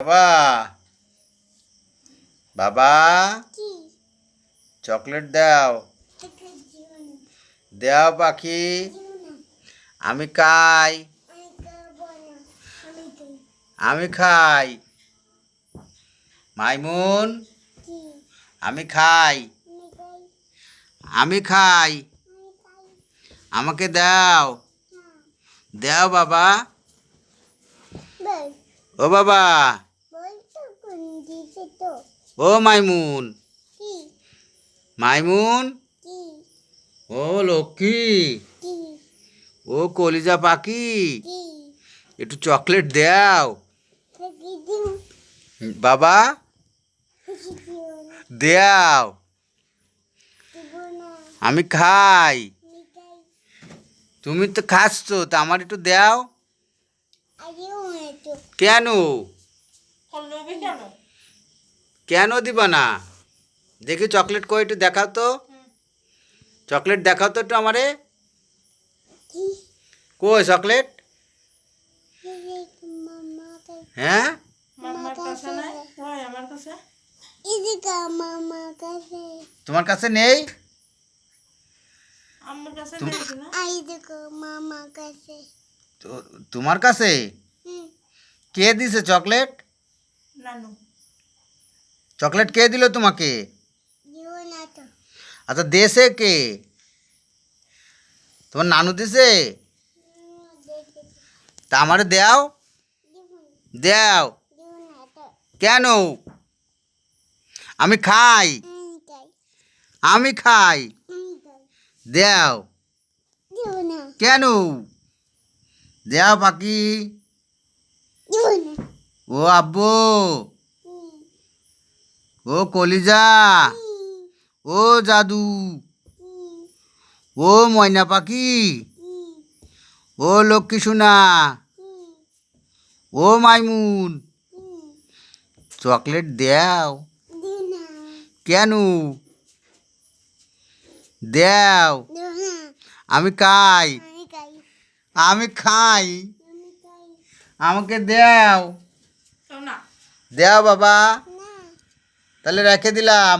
বাবা বাবা চকলেট দাও দাও পাখি আমি খাই আমি খাই মাইমুন আমি খাই আমি খাই আমাকে দাও দাও বাবা ও বাবা ও মাইমুন মাইমুন ও লক্ষ্মী ও কলিজা পাখি একটু চকলেট দাও বাবা দাও আমি খাই তুমি তো খাচ্ছ তা আমার একটু দাও কেন কেন দিবা না দেখি চকলেট কই একটু দেখাও তো চকলেট দেখাও তো একটু আমারে কই চকলেট হ্যাঁ তোমার কাছে নেই তোমার কাছে কে দিছে চকলেট চকলেট কে দিল তোমাকে আচ্ছা দেশে কে তোমার নানু দিছে তা আমারে দাও দাও কেন আমি খাই আমি খাই দাও কেন দাও পাখি ও আব্বু ও কলিজা ও জাদু ও ময়না পাখি ও লক্ষ্মী সোনা ও মাইমুন চকলেট দাও কেন দাও আমি খাই আমি খাই আমাকে দাও দাও বাবা তাহলে রেখে দিলাম